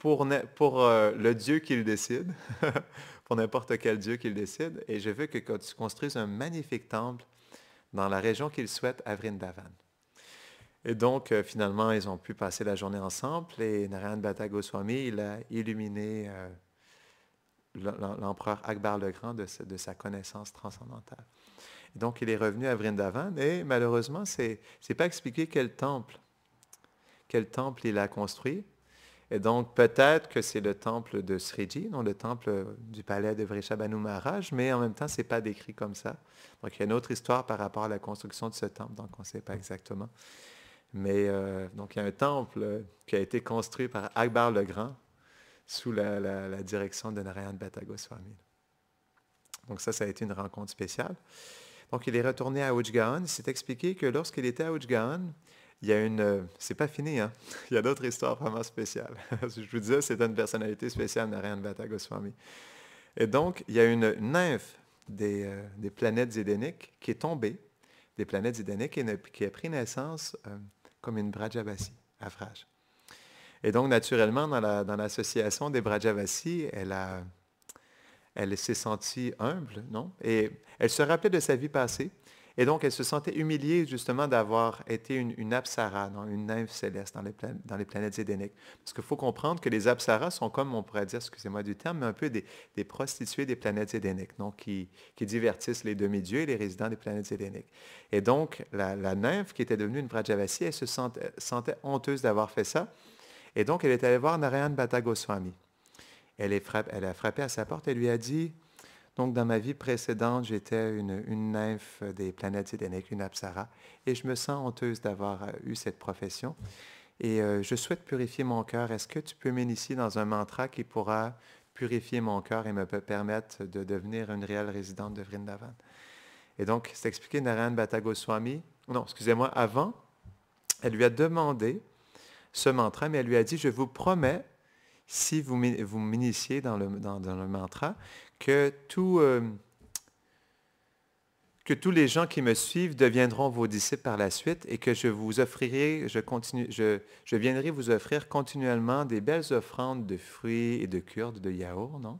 pour le Dieu qu'il décide, pour n'importe quel Dieu qu'il décide, et je veux que tu construises un magnifique temple dans la région qu'il souhaite à Vrindavan. Et donc, finalement, ils ont pu passer la journée ensemble, et Narayana Bhatta Goswami, il a illuminé l'empereur Akbar le Grand de sa connaissance transcendantale. Et donc, il est revenu à Vrindavan, et malheureusement, c'est pas expliqué quel temple il a construit. Et donc, peut-être que c'est le temple de Sriji, non, le temple du palais de Vrishabhanu Maharaj, mais en même temps, ce n'est pas décrit comme ça. Donc, il y a une autre histoire par rapport à la construction de ce temple, donc on ne sait pas exactement. Mais donc, il y a un temple qui a été construit par Akbar le Grand sous la direction de Narayana Bhatta Goswami. Donc, ça a été une rencontre spéciale. Donc, il est retourné à Ujjain. Il s'est expliqué que lorsqu'il était à Ujjain, il y a c'est pas fini, hein? Il y a d'autres histoires vraiment spéciales. Je vous disais, c'est une personnalité spéciale, Narayana Bhatta Goswami. Et donc, il y a une nymphe des planètes édéniques qui est tombée, des planètes édéniques, et qui a pris naissance comme une Brajavasi, à Vraj. Et donc, naturellement, dans l'association des Brajavasi, elle s'est sentie humble, non? Et elle se rappelait de sa vie passée. Et donc, elle se sentait humiliée justement d'avoir été une apsara, non, une nymphe céleste dans les planètes édéniques. Parce qu'il faut comprendre que les apsaras sont comme, on pourrait dire, excusez-moi du terme, mais un peu des prostituées des planètes édéniques, donc qui divertissent les demi-dieux et les résidents des planètes édéniques. Et donc, la nymphe qui était devenue une Vrajavasi, elle se sentait honteuse d'avoir fait ça. Et donc, elle est allée voir Narayana Bhatta Goswami. Elle a frappé à sa porte et lui a dit, donc, dans ma vie précédente, j'étais une nymphe des planètes édéniques, une apsara, et je me sens honteuse d'avoir eu cette profession. Et je souhaite purifier mon cœur. Est-ce que tu peux m'initier dans un mantra qui pourra purifier mon cœur et me permettre de devenir une réelle résidente de Vrindavan? Et donc, c'est expliqué Narayana Bhatta Goswami. Non, excusez-moi, avant, elle lui a demandé ce mantra, mais elle lui a dit, je vous promets, si vous m'initiez dans le mantra, que tous les gens qui me suivent deviendront vos disciples par la suite et que je vous offrirai, je viendrai vous offrir continuellement des belles offrandes de fruits et de curdes, de yaourt, non?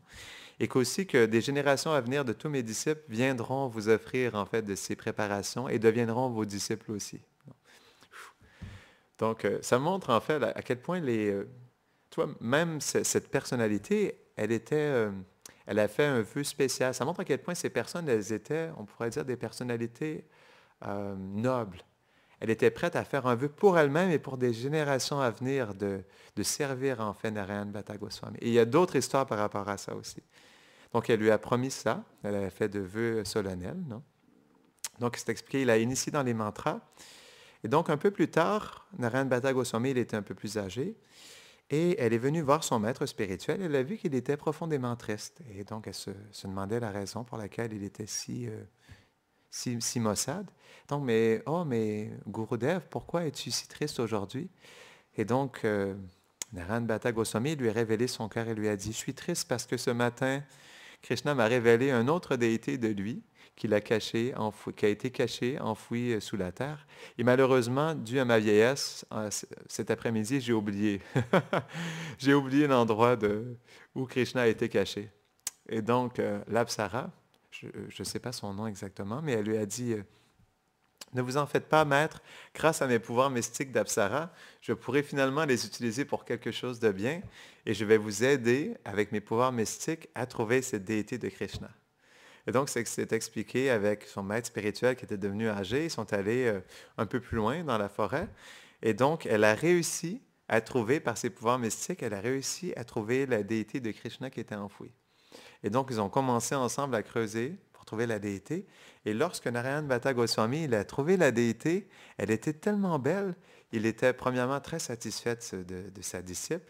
Et qu'aussi que des générations à venir de tous mes disciples viendront vous offrir en fait de ces préparations et deviendront vos disciples aussi. Donc, ça montre en fait à quel point même cette personnalité, elle a fait un vœu spécial. Ça montre à quel point ces personnes, elles étaient, on pourrait dire, des personnalités nobles. Elle était prête à faire un vœu pour elle-même et pour des générations à venir de servir en fait Narayana Bhatta Goswami. Et il y a d'autres histoires par rapport à ça aussi. Donc, elle lui a promis ça. Elle a fait de vœux solennels, non? Donc, c'est expliqué, il a initié dans les mantras. Et donc, un peu plus tard, Narayana Bhatta Goswami, il était un peu plus âgé. Et elle est venue voir son maître spirituel. Elle a vu qu'il était profondément triste. Et donc, elle se demandait la raison pour laquelle il était si maussade. Donc, mais Gurudev, pourquoi es-tu si triste aujourd'hui? Et donc, Narayana Bhatta Goswami lui a révélé son cœur et lui a dit, je suis triste parce que ce matin, Krishna m'a révélé une autre déité de lui qui a été caché, enfoui sous la terre. Et malheureusement, dû à ma vieillesse, cet après-midi, j'ai oublié. J'ai oublié l'endroit où Krishna a été caché. Et donc, l'Apsara, je ne sais pas son nom exactement, mais elle lui a dit, ne vous en faites pas, maître, grâce à mes pouvoirs mystiques d'Apsara, je pourrai finalement les utiliser pour quelque chose de bien et je vais vous aider, avec mes pouvoirs mystiques, à trouver cette déité de Krishna. Et donc, c'est expliqué avec son maître spirituel qui était devenu âgé. Ils sont allés un peu plus loin dans la forêt. Et donc, elle a réussi à trouver, par ses pouvoirs mystiques, elle a réussi à trouver la déité de Krishna qui était enfouie. Et donc, ils ont commencé ensemble à creuser pour trouver la déité. Et lorsque Narayana Bhatta Goswami il a trouvé la déité, elle était tellement belle, il était premièrement très satisfait de sa disciple.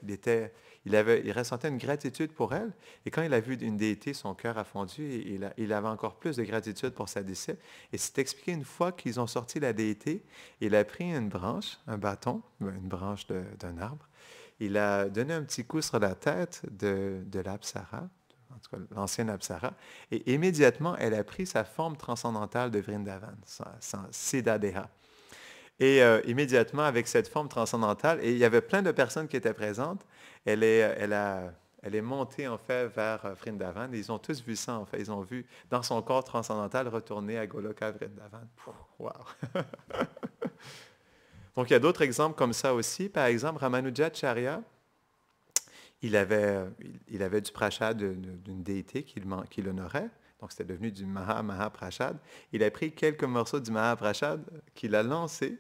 Il ressentait une gratitude pour elle. Et quand il a vu une déité, son cœur a fondu et il avait encore plus de gratitude pour sa disciple. Et c'est expliqué une fois qu'ils ont sorti la déité, il a pris une branche, un bâton, une branche d'un arbre. Il a donné un petit coup sur la tête de l'Apsara, en tout cas l'ancienne Apsara, et immédiatement, elle a pris sa forme transcendantale de Vrindavan, son Siddhadeha. Et immédiatement, avec cette forme transcendantale, et il y avait plein de personnes qui étaient présentes, elle est montée en fait vers Vrindavan, et ils ont tous vu ça en fait, ils ont vu dans son corps transcendantal retourner à Goloka Vrindavan. Wow! Donc il y a d'autres exemples comme ça aussi. Par exemple, Ramanujacharya, il avait du prashad d'une déité qui l'honorait. Donc, c'était devenu du Mahaprashad. Il a pris quelques morceaux du Mahaprashad qu'il a lancé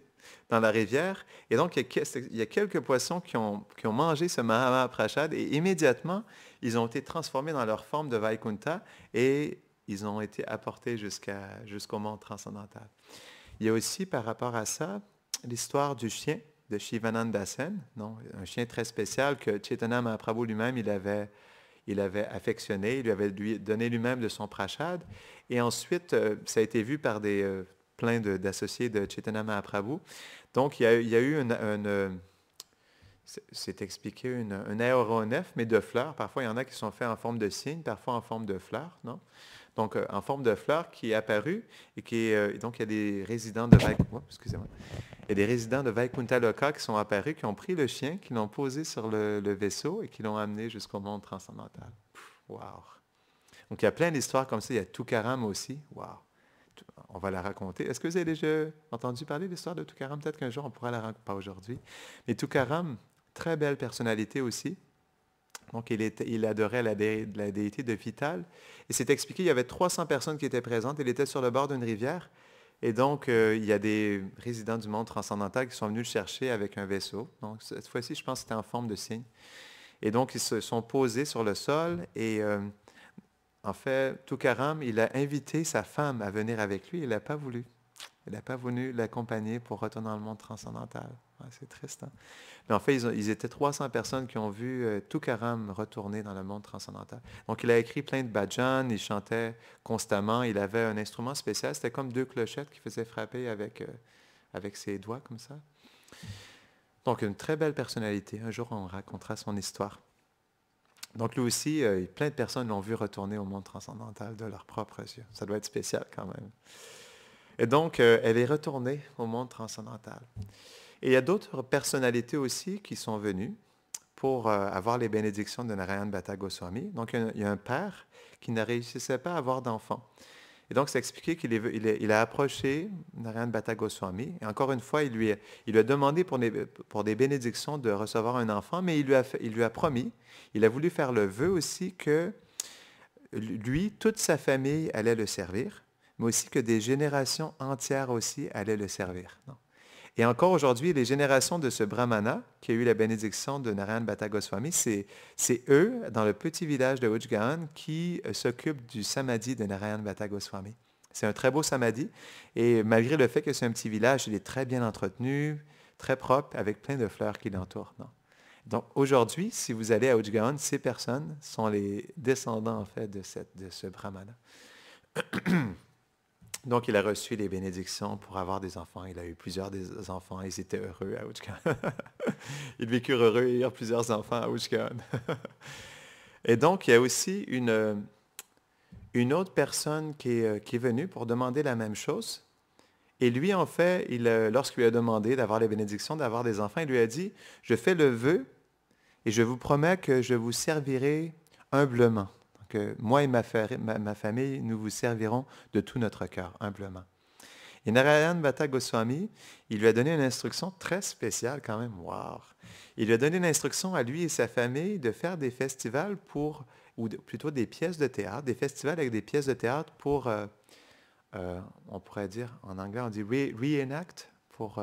dans la rivière. Et donc, il y a quelques poissons qui ont mangé ce Mahaprashad et immédiatement, ils ont été transformés dans leur forme de Vaikuntha et ils ont été apportés jusqu'au monde transcendantal. Il y a aussi, par rapport à ça, l'histoire du chien de Shivananda Sen, non, un chien très spécial que Chaitanya Mahaprabhu lui-même, il avait affectionné, il lui avait donné lui-même de son prashad. Et ensuite, ça a été vu par plein d'associés de Chaitanya Mahaprabhu. Donc, il y a eu c'est expliqué, un aéronef, mais de fleurs. Parfois, il y en a qui sont faits en forme de cygne, parfois en forme de fleurs, non? Donc, en forme de fleurs qui est apparu et donc, il y a des résidents de excusez-moi. Il y a des résidents de Vaikuntha Loka qui sont apparus, qui ont pris le chien, qui l'ont posé sur le vaisseau et qui l'ont amené jusqu'au monde transcendantal. Wow! Donc, il y a plein d'histoires comme ça. Il y a Tukaram aussi. Wow! on va la raconter. Est-ce que vous avez déjà entendu parler de l'histoire de Toukaram? Peut-être qu'un jour, on pourra la raconter, pas aujourd'hui. Mais Toukaram, très belle personnalité aussi. Donc, il adorait la déité de Vital. Et c'est expliqué, il y avait 300 personnes qui étaient présentes. Il était sur le bord d'une rivière. Et donc, il y a des résidents du monde transcendantal qui sont venus le chercher avec un vaisseau. Donc, cette fois-ci, je pense que c'était en forme de cygne. Et donc, ils se sont posés sur le sol. Et en fait, Toukaram, il a invité sa femme à venir avec lui. Il n'a pas voulu. Il n'a pas voulu l'accompagner pour retourner dans le monde transcendantal. Ouais, c'est triste, hein? Mais en fait, ils étaient 300 personnes qui ont vu Toukaram retourner dans le monde transcendantal. Donc, il a écrit plein de bhajans, il chantait constamment, il avait un instrument spécial, c'était comme deux clochettes qu'il faisait frapper avec ses doigts comme ça. Donc, une très belle personnalité. Un jour, on racontera son histoire. Donc, lui aussi, plein de personnes l'ont vu retourner au monde transcendantal de leurs propres yeux. Ça doit être spécial quand même. Et donc, elle est retournée au monde transcendantal. Et il y a d'autres personnalités aussi qui sont venues pour avoir les bénédictions de Narayana Bhatta Goswami. Donc, il y a un père qui ne réussissait pas à avoir d'enfant. Et donc, c'est expliqué qu'il a approché Narayana Bhatta Goswami. Et encore une fois, il lui a demandé pour des bénédictions de recevoir un enfant, mais il lui a promis, il a voulu faire le vœu aussi que lui, toute sa famille allait le servir, mais aussi que des générations entières aussi allaient le servir. Non? Et encore aujourd'hui, les générations de ce brahmana qui a eu la bénédiction de Narayana Bhatta Goswami, c'est eux, dans le petit village de Ujjain, qui s'occupent du samadhi de Narayana Bhatta Goswami. C'est un très beau samadhi, et malgré le fait que c'est un petit village, il est très bien entretenu, très propre, avec plein de fleurs qui l'entourent. Non? Donc aujourd'hui, si vous allez à Ujjain, ces personnes sont les descendants en fait de ce brahmana. Donc, il a reçu les bénédictions pour avoir des enfants. Il a eu plusieurs des enfants. Ils étaient heureux à Ujjain. Ils vécurent heureux et eurent plusieurs enfants à Ujjain. Et donc, il y a aussi une autre personne qui est venue pour demander la même chose. Et lui, en fait, lorsqu'il lui a demandé d'avoir les bénédictions, d'avoir des enfants, il lui a dit, « Je fais le vœu et je vous promets que je vous servirai humblement. » Que moi et ma famille, nous vous servirons de tout notre cœur, humblement. Et Narayana Bhatta Goswami, il lui a donné une instruction très spéciale quand même. Wow! Il lui a donné l'instruction à lui et sa famille de faire des festivals plutôt des pièces de théâtre, des festivals avec des pièces de théâtre pour, on pourrait dire, en anglais, on dit reenact, pour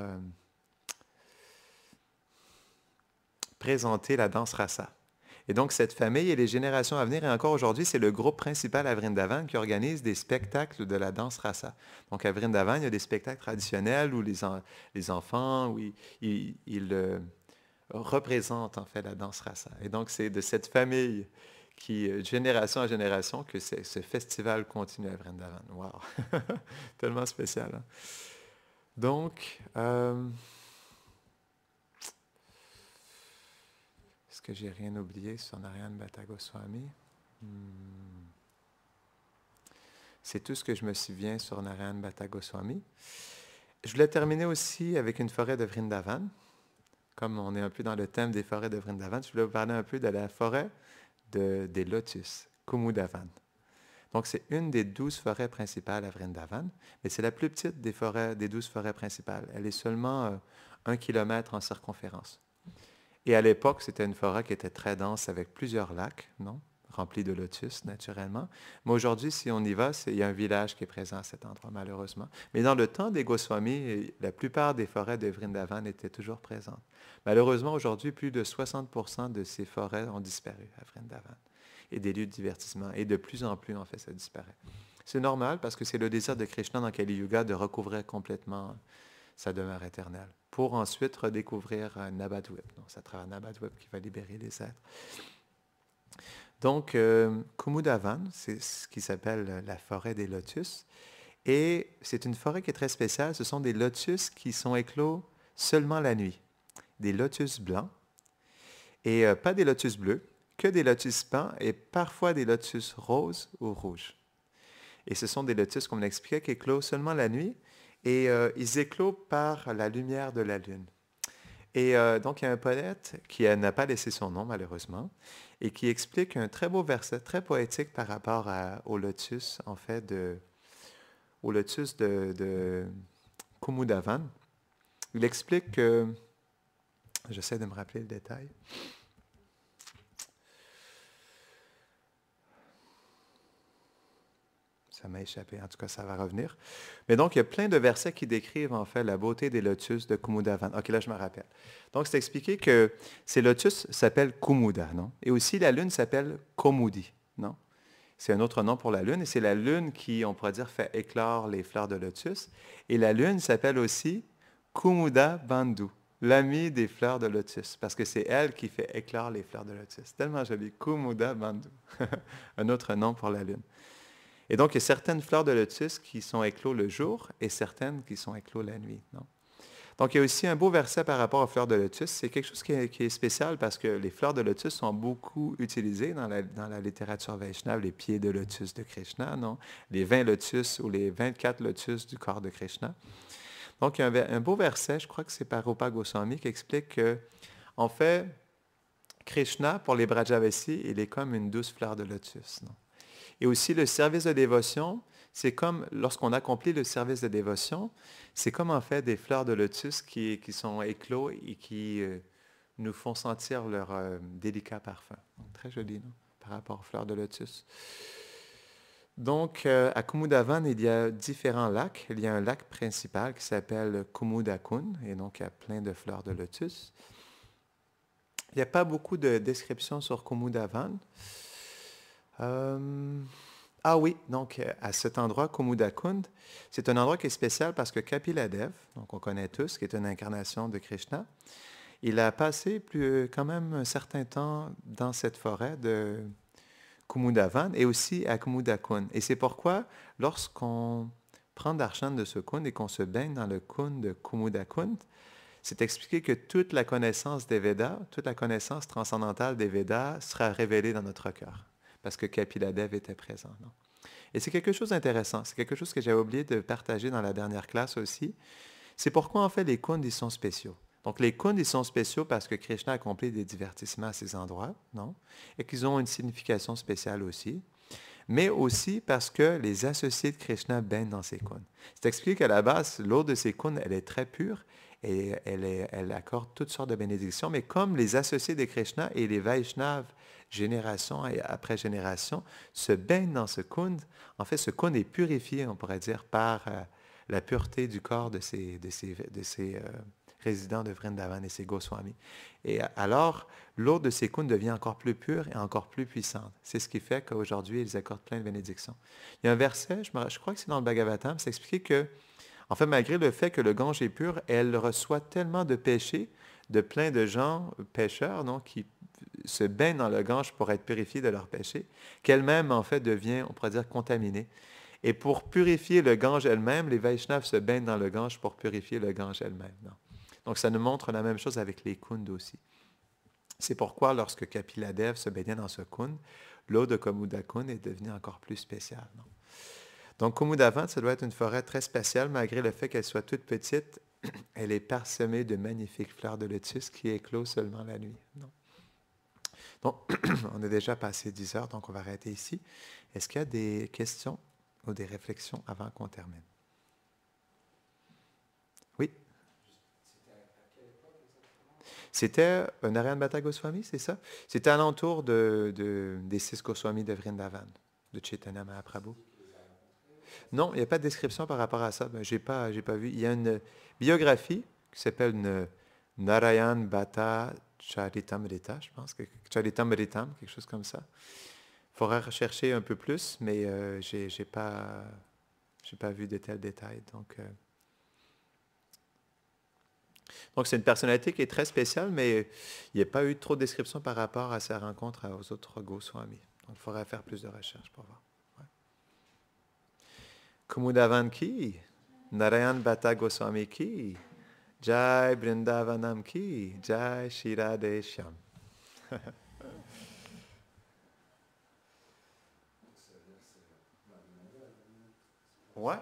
présenter la danse rasa. Et donc, cette famille et les générations à venir, et encore aujourd'hui, c'est le groupe principal à Vrindavan qui organise des spectacles de la danse rasa. Donc, à Vrindavan, il y a des spectacles traditionnels où les enfants, où ils représentent en fait la danse rasa. Et donc, c'est de cette famille qui, génération en génération, que ce festival continue à Vrindavan. Wow! Tellement spécial. Hein? Donc, est-ce que j'ai rien oublié sur Narayana Bhatta Goswami? C'est tout ce que je me souviens sur Narayana Bhatta Goswami. Je voulais terminer aussi avec une forêt de Vrindavan. Comme on est un peu dans le thème des forêts de Vrindavan, je voulais vous parler un peu de la forêt des lotus, Kumudavan. Donc, c'est une des 12 forêts principales à Vrindavan, mais c'est la plus petite des 12 forêts principales. Elle est seulement 1 kilomètre en circonférence. Et à l'époque, c'était une forêt qui était très dense avec plusieurs lacs, non? Remplis de lotus, naturellement. Mais aujourd'hui, si on y va, il y a un village qui est présent à cet endroit, malheureusement. Mais dans le temps des Goswamis, la plupart des forêts de Vrindavan étaient toujours présentes. Malheureusement, aujourd'hui, plus de 60% de ces forêts ont disparu à Vrindavan. Et des lieux de divertissement. Et de plus en plus, en fait, ça disparaît. C'est normal parce que c'est le désir de Krishna dans Kali Yuga de recouvrir complètement sa demeure éternelle, pour ensuite redécouvrir Nabadwip. Donc, c'est à travers Nabadwip qui va libérer les êtres. Donc, Kumudavan, c'est ce qui s'appelle la forêt des lotus. Et c'est une forêt qui est très spéciale. Ce sont des lotus qui sont éclos seulement la nuit. Des lotus blancs. Et pas des lotus bleus, que des lotus blancs et parfois des lotus roses ou rouges. Et ce sont des lotus, comme on l'expliquait, qui éclosent seulement la nuit. Et ils éclosent par la lumière de la lune. Et donc, il y a un poète qui n'a pas laissé son nom, malheureusement, et qui explique un très beau verset, très poétique par rapport au lotus, en fait, au lotus de Kumudavan. Il explique que, j'essaie de me rappeler le détail, ça m'a échappé, en tout cas ça va revenir. Mais donc il y a plein de versets qui décrivent en fait la beauté des lotus de Kumudavan. Ok, là je me rappelle. Donc c'est expliqué que ces lotus s'appellent Kumuda, non? Et aussi la lune s'appelle Komudi, non? C'est un autre nom pour la lune, et c'est la lune qui, on pourrait dire, fait éclore les fleurs de lotus. Et la lune s'appelle aussi Kumuda Bandhu, l'amie des fleurs de lotus, parce que c'est elle qui fait éclore les fleurs de lotus. Tellement joli, Kumuda Bandhu, un autre nom pour la lune. Et donc, il y a certaines fleurs de lotus qui sont éclos le jour et certaines qui sont éclos la nuit, non? Donc, il y a aussi un beau verset par rapport aux fleurs de lotus. C'est quelque chose qui est spécial parce que les fleurs de lotus sont beaucoup utilisées dans la littérature Vaishnava, les pieds de lotus de Krishna, non? Les 20 lotus ou les 24 lotus du corps de Krishna. Donc, il y a un beau verset, je crois que c'est par Rupa Goswami, qui explique que, en fait, Krishna, pour les Brajavasi, il est comme une douce fleur de lotus, non? Et aussi, le service de dévotion, c'est comme, lorsqu'on accomplit le service de dévotion, c'est comme en fait des fleurs de lotus qui sont éclos et qui nous font sentir leur délicat parfum. Donc, très joli, non? Par rapport aux fleurs de lotus. Donc, à Kumudavan, il y a différents lacs. Il y a un lac principal qui s'appelle Kumudakun, et donc il y a plein de fleurs de lotus. Il n'y a pas beaucoup de descriptions sur Kumudavan. Ah oui, donc à cet endroit, Kumudakund, c'est un endroit qui est spécial parce que Kapiladev, donc on connaît tous, qui est une incarnation de Krishna, il a passé quand même un certain temps dans cette forêt de Kumudavan et aussi à Kumudakund. Et c'est pourquoi, lorsqu'on prend darshan de ce kund et qu'on se baigne dans le kund de Kumudakund, c'est expliqué que toute la connaissance des Védas, toute la connaissance transcendantale des Védas sera révélée dans notre cœur, parce que Kapiladev était présent. Non? Et c'est quelque chose d'intéressant, c'est quelque chose que j'avais oublié de partager dans la dernière classe aussi. C'est pourquoi en fait les kunds, ils sont spéciaux. Donc les kunds, ils sont spéciaux parce que Krishna accomplit des divertissements à ces endroits, non? Et qu'ils ont une signification spéciale aussi. Mais aussi parce que les associés de Krishna baignent dans ces kunds. C'est expliqué qu'à la base, l'eau de ces kunds, elle est très pure et elle accorde toutes sortes de bénédictions. Mais comme les associés de Krishna et les Vaishnavas, génération et après génération, se baignent dans ce kund, en fait, ce kund est purifié, on pourrait dire, par la pureté du corps de ces résidents de Vrindavan et ces Goswamis. Et alors, l'eau de ces kunds devient encore plus pure et encore plus puissante. C'est ce qui fait qu'aujourd'hui, ils accordent plein de bénédictions. Il y a un verset, je crois que c'est dans le Bhagavatam, c'est expliqué que, en fait, malgré le fait que le Gange est pur, elle reçoit tellement de péchés de plein de gens pécheurs, non, qui se baignent dans le Gange pour être purifiés de leurs péchés, qu'elle-même, en fait, devient, on pourrait dire, contaminée. Et pour purifier le Gange elle-même, les Vaishnavas se baignent dans le Gange pour purifier le Gange elle-même. Non? Donc, ça nous montre la même chose avec les kunds aussi. C'est pourquoi, lorsque Kapiladev se baignait dans ce kund, l'eau de Kumudakund est devenue encore plus spéciale. Non? Donc, Kumudavan, ça doit être une forêt très spéciale, malgré le fait qu'elle soit toute petite. Elle est parsemée de magnifiques fleurs de lotus qui éclosent seulement la nuit. Non? Donc, on a déjà passé 10 heures, donc on va arrêter ici. Est-ce qu'il y a des questions ou des réflexions avant qu'on termine? Oui? C'était Narayan Bhatta Goswami, c'est ça? C'était alentour des 6 Goswamis de Vrindavan, de Chaitanya Mahaprabhu. Non, il n'y a pas de description par rapport à ça. Ben, j'ai pas vu. Il y a une biographie qui s'appelle Narayan Bhatta Charitamrita, je pense, Charitamritam, quelque chose comme ça. Il faudra rechercher un peu plus, mais j'ai pas vu de tels détails. Donc c'est une personnalité qui est très spéciale, mais il n'y a pas eu trop de description par rapport à sa rencontre aux autres Goswamis. Donc il faudra faire plus de recherches pour voir. Ouais. Kumudavan ki, Narayan Bhatta Goswami ki, Jai Brindavanam ki, Jai Shri Radhe Shyam. Ouais.